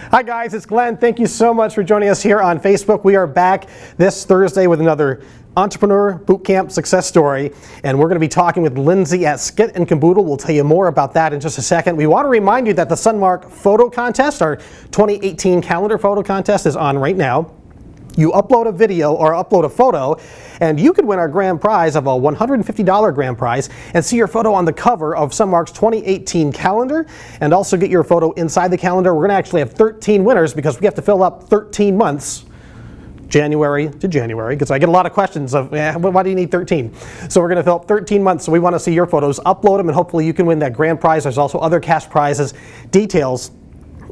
Hi guys, it's Glenn. Thank you so much for joining us here on Facebook. We are back this Thursday with another Entrepreneur Bootcamp success story, and we're going to be talking with Lindsay at Skit and Kaboodle. We'll tell you more about that in just a second. We want to remind you that the Sunmark photo contest, our 2018 calendar photo contest, is on right now. You upload a video or upload a photo, and you could win our grand prize of a $150 grand prize and see your photo on the cover of Sunmark's 2018 calendar, and also get your photo inside the calendar. We're going to actually have 13 winners because we have to fill up 13 months, January to January, because I get a lot of questions of, why do you need 13? So we're going to fill up 13 months, so we want to see your photos, upload them, and hopefully you can win that grand prize. There's also other cash prizes, details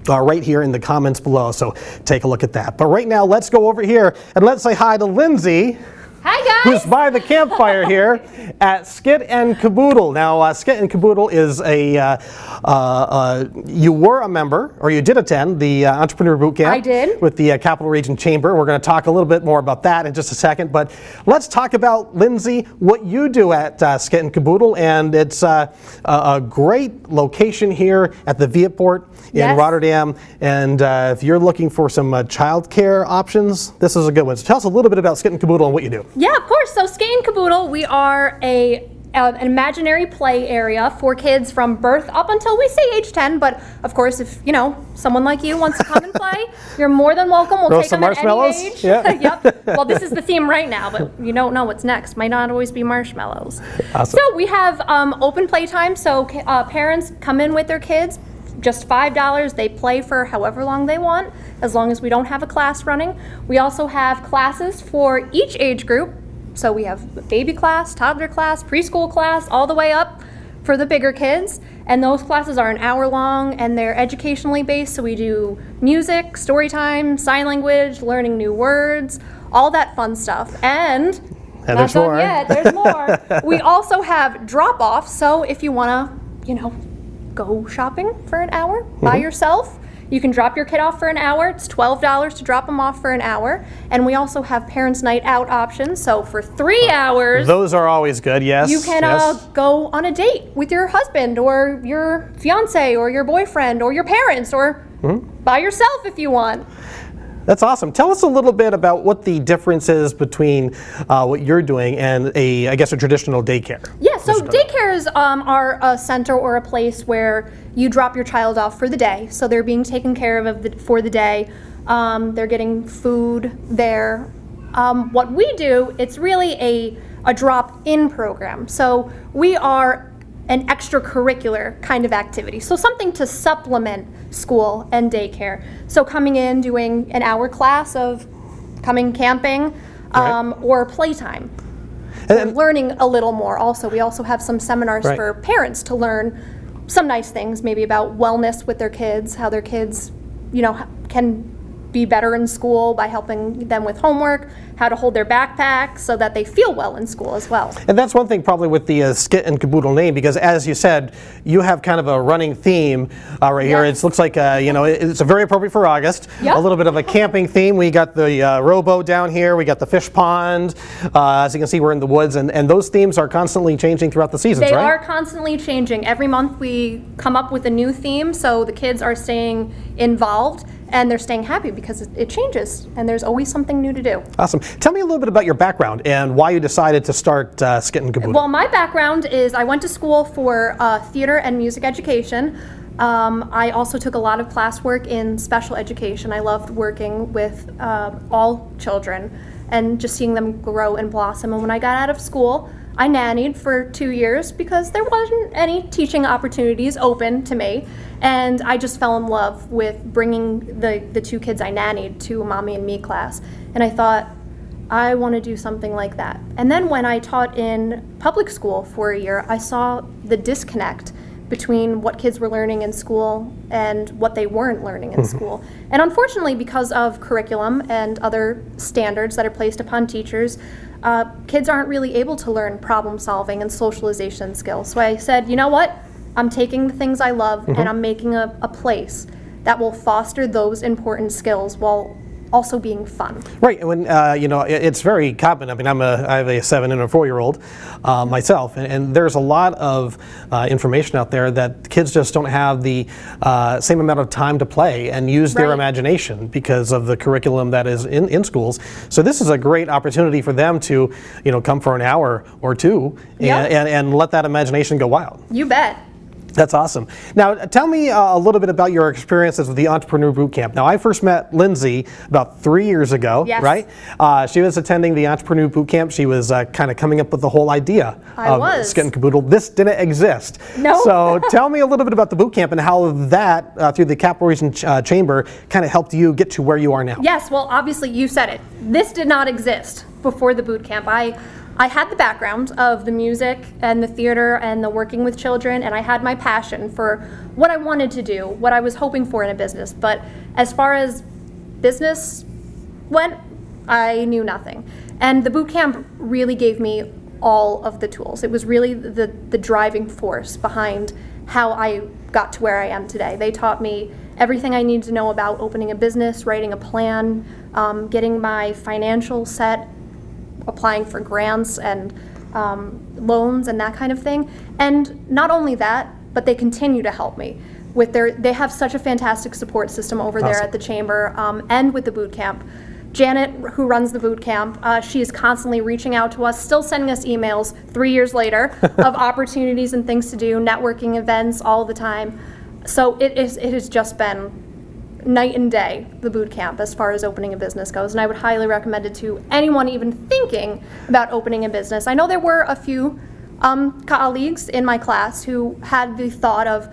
right here in the comments below, so take a look at that. But right now, let's go over here and let's say hi to Lindsay. Hi guys! Who's by the campfire here at Skit and Kaboodle. Now, Skit and Kaboodle is you were a member, or you did attend the Entrepreneur Bootcamp. I did. With the Capital Region Chamber. We're going to talk a little bit more about that in just a second, but let's talk about, Lindsay, what you do at Skit and Kaboodle, and it's a great location here at the Viaport in Rotterdam, and if you're looking for some childcare options, this is a good one. So tell us a little bit about Skit and Kaboodle and what you do. Yeah, of course. So Skit and Kaboodle, we are an imaginary play area for kids from birth up until we say age 10. But of course, if someone like you wants to come and play, you're more than welcome. We'll take them at any age. Yeah. Yep. Well, this is the theme right now, but you don't know what's next. Might not always be marshmallows. Awesome. So we have open playtime. So parents come in with their kids. Just $5. They play for however long they want, as long as we don't have a class running. We also have classes for each age group. So we have baby class, toddler class, preschool class, all the way up for the bigger kids. And those classes are an hour long, and they're educationally based. So we do music, story time, sign language, learning new words, all that fun stuff. And not done yet, there's more. We also have drop-off. So if you want to, go shopping for an hour by yourself, you can drop your kid off for an hour. It's $12 to drop them off for an hour. And we also have parents' night out options. So for 3 hours, those are always good. Yes, you can go on a date with your husband or your fiance or your boyfriend or your parents, or by yourself if you want. That's awesome. Tell us a little bit about what the difference is between what you're doing and a traditional daycare. Yeah, so daycares are a center or a place where you drop your child off for the day. So they're being taken care of for the day. They're getting food there. What we do, it's really a drop-in program. So we are an extracurricular kind of activity. So something to supplement school and daycare. So coming in, doing an hour class of coming camping, or playtime. And learning a little more also. We also have some seminars for parents to learn some nice things, maybe about wellness with their kids, how their kids, can be better in school by helping them with homework, how to hold their backpack so that they feel well in school as well. And that's one thing probably with the Skit and Kaboodle name, because as you said, you have kind of a running theme right here. It looks like, it's very appropriate for August. Yep. A little bit of a camping theme. We got the rowboat down here. We got the fish pond. As you can see, we're in the woods, and those themes are constantly changing throughout the seasons, They right? are constantly changing. Every month we come up with a new theme, so the kids are staying involved. And they're staying happy because it changes, and there's always something new to do. Awesome. Tell me a little bit about your background and why you decided to start Skit and Kaboodle. Well, my background is I went to school for theater and music education. I also took a lot of classwork in special education. I loved working with all children and just seeing them grow and blossom. And when I got out of school, I nannied for 2 years because there wasn't any teaching opportunities open to me. And I just fell in love with bringing the 2 kids I nannied to a Mommy and Me class. And I thought, I want to do something like that. And then when I taught in public school for a year, I saw the disconnect between what kids were learning in school and what they weren't learning in school. And unfortunately, because of curriculum and other standards that are placed upon teachers, kids aren't really able to learn problem solving and socialization skills. So I said, you know what? I'm taking the things I love and I'm making a place that will foster those important skills while also being fun. Right, and when it's very common. I mean, I have a 7 and a 4-year-old myself, and there's a lot of information out there that kids just don't have the same amount of time to play and use their imagination because of the curriculum that is in schools. So this is a great opportunity for them to, come for an hour or two and let that imagination go wild. You bet. That's awesome. Now, tell me a little bit about your experiences with the Entrepreneur Bootcamp. Now, I first met Lindsay about 3 years ago, right? She was attending the Entrepreneur Bootcamp. She was kind of coming up with the whole idea of Skit and Kaboodle. This didn't exist. No. So tell me a little bit about the bootcamp and how that, through the Capital Region Chamber, kind of helped you get to where you are now. Yes, well, obviously you said it. This did not exist before the bootcamp. I had the background of the music and the theater and the working with children, and I had my passion for what I wanted to do, what I was hoping for in a business. But as far as business went, I knew nothing. And the boot camp really gave me all of the tools. It was really the driving force behind how I got to where I am today. They taught me everything I needed to know about opening a business, writing a plan, getting my financial set, applying for grants and loans and that kind of thing. And not only that, but they continue to help me with they have such a fantastic support system over there at the chamber and with the boot camp. Janet, who runs the boot camp, she is constantly reaching out to us, still sending us emails 3 years later of opportunities and things to do, networking events all the time. So it has just been night and day, the boot camp, as far as opening a business goes, and I would highly recommend it to anyone even thinking about opening a business. I know there were a few colleagues in my class who had the thought of,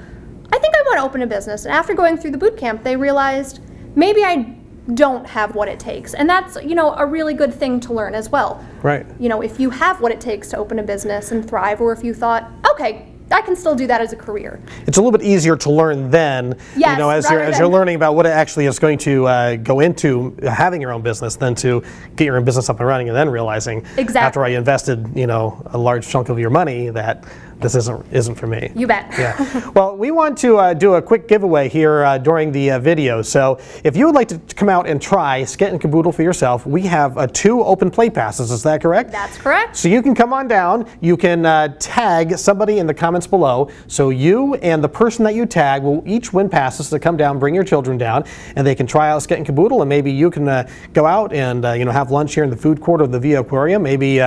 I think I want to open a business, and after going through the boot camp, they realized maybe I don't have what it takes, and that's a really good thing to learn as well. Right. If you have what it takes to open a business and thrive, or if you thought, okay, I can still do that as a career. It's a little bit easier to learn then, as you're learning about what it actually is going to go into having your own business, than to get your own business up and running and then realizing after I invested, a large chunk of your money that this isn't for me. You bet. Yeah. Well, we want to do a quick giveaway here during the video. So if you would like to come out and try Skit and Kaboodle for yourself, we have 2 open play passes. Is that correct? That's correct. So you can come on down. You can tag somebody in the comments below. So you and the person that you tag will each win passes to come down, bring your children down, and they can try out Skit and Kaboodle, and maybe you can go out and have lunch here in the food court of the Via Aquarium. Maybe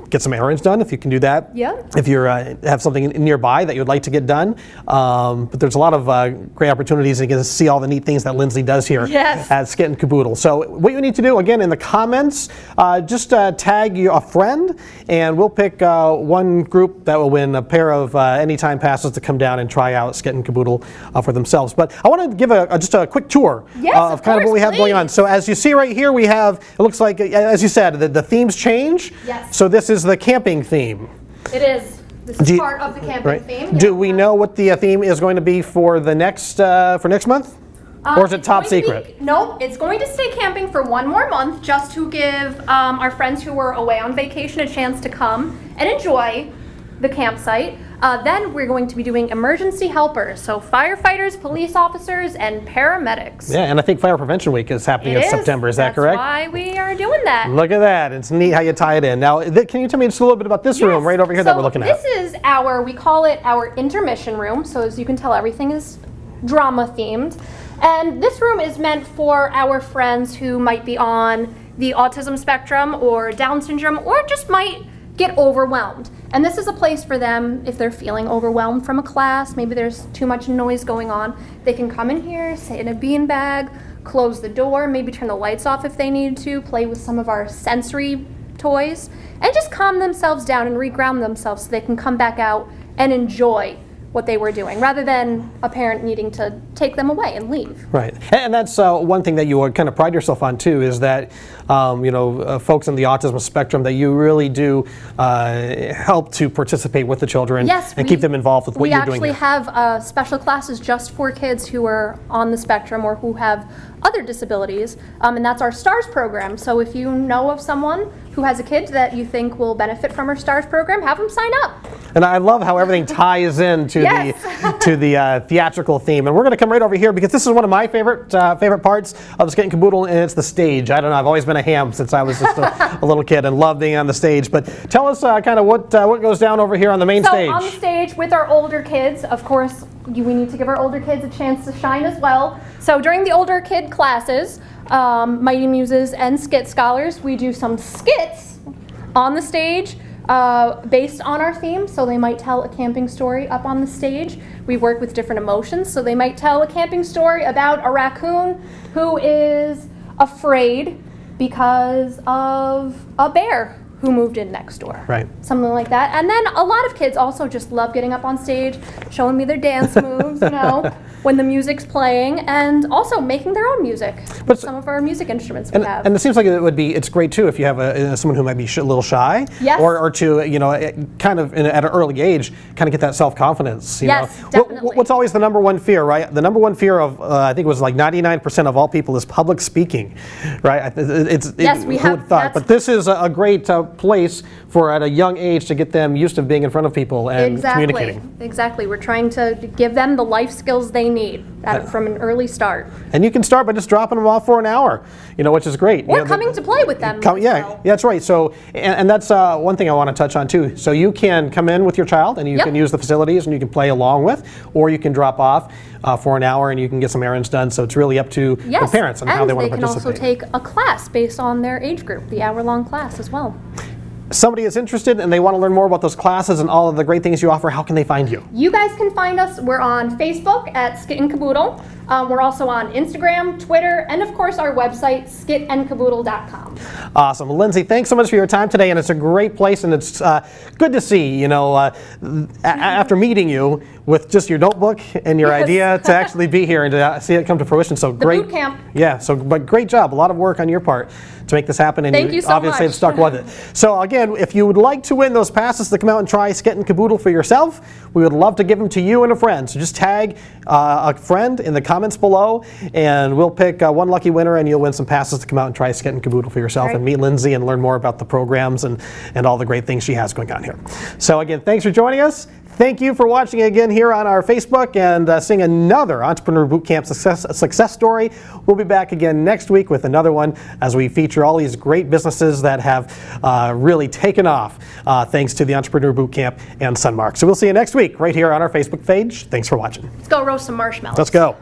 get some errands done if you can do that. Yeah. If you have something nearby that you'd like to get done. But there's a lot of great opportunities, and you can see all the neat things that Lindsay does here at Skit and Kaboodle. So what you need to do, again, in the comments, just tag a friend, and we'll pick one group that will win a pair of anytime passes to come down and try out Skit and Kaboodle for themselves. But I want to give just a quick tour of kind of what we have going on. So as you see right here, we have, it looks like, as you said, the themes change. Yes. So this is the camping theme. It is. This is part of the camping theme. Do we know what the theme is going to be for the next month? Or is it top secret? No, it's going to stay camping for 1 more month, just to give our friends who were away on vacation a chance to come and enjoy the campsite. Then we're going to be doing emergency helpers, so firefighters, police officers, and paramedics. Yeah, and I think Fire Prevention Week is happening in September. Is that correct? That's why we are doing that. Look at that. It's neat how you tie it in. Now, can you tell me just a little bit about this room right over here that we're looking at? This is we call it our intermission room. So as you can tell, everything is drama themed. And this room is meant for our friends who might be on the autism spectrum or Down syndrome, or just might get overwhelmed. And this is a place for them if they're feeling overwhelmed from a class, maybe there's too much noise going on. They can come in here, sit in a beanbag, close the door, maybe turn the lights off if they need to, play with some of our sensory toys, and just calm themselves down and reground themselves so they can come back out and enjoy what they were doing, rather than a parent needing to take them away and leave. Right, and that's one thing that you kind of pride yourself on too, is that folks in the autism spectrum, that you really do help to participate with the children and keep them involved with what you're doing. We actually have special classes just for kids who are on the spectrum or who have other disabilities, and that's our STARS program. So if you know of someone who has a kid that you think will benefit from our STARS program, have them sign up. And I love how everything ties into Yes. the theatrical theme. And we're going to come right over here because this is one of my favorite parts of the Skit and Kaboodle, and it's the stage. I don't know, I've always been a ham since I was just a little kid and loved being on the stage. But tell us kind of what goes down over here on the main stage. So on the stage with our older kids, of course, we need to give our older kids a chance to shine as well. So during the older kid classes, Mighty Muses and Skit Scholars, we do some skits on the stage based on our theme. So they might tell a camping story up on the stage. We work with different emotions. So they might tell a camping story about a raccoon who is afraid because of a bear who moved in next door. Right. Something like that. And then a lot of kids also just love getting up on stage, showing me their dance moves, when the music's playing, and also making their own music. But some of our music instruments we have. And it seems like it's great too if you have someone who might be a little shy, Yes. or to kind of at an early age kind of get that self-confidence. Yes, definitely. What's always the number one fear, right? The number one fear of I think it was like 99% of all people is public speaking, right? Yes, we who have. would thought? But this is a great place for at a young age to get them used to being in front of people and communicating. Exactly. We're trying to give them the life skills they need from an early start. And you can start by just dropping them off for an hour, which is great. Or coming to play with them. That's right. So, and that's one thing I want to touch on too. So you can come in with your child and you can use the facilities and you can play along with, or you can drop off for an hour and you can get some errands done. So it's really up to the parents on how they want to participate. And they can also take a class based on their age group, the hour-long class as well. Somebody is interested and they want to learn more about those classes and all of the great things you offer, how can they find you? You guys can find us. We're on Facebook at Skit and Kaboodle. We're also on Instagram, Twitter, and of course our website, skitandkaboodle.com. Awesome. Well, Lindsay, thanks so much for your time today, and it's a great place, and it's good to see, after meeting you with just your notebook and your idea to actually be here and to see it come to fruition. So great. The boot camp. Yeah, but great job. A lot of work on your part to make this happen, and Thank you so obviously have much. stuck with it. So again, if you would like to win those passes to come out and try Skit and Kaboodle for yourself, we would love to give them to you and a friend. So just tag a friend in the comments below, and we'll pick one lucky winner, and you'll win some passes to come out and try Skit and Kaboodle for yourself and meet Lindsay and learn more about the programs and all the great things she has going on here. So again, thanks for joining us. Thank you for watching again here on our Facebook and seeing another Entrepreneur Bootcamp success story. We'll be back again next week with another one as we feature all these great businesses that have really taken off thanks to the Entrepreneur Bootcamp and Sunmark. So we'll see you next week right here on our Facebook page. Thanks for watching. Let's go roast some marshmallows. Let's go.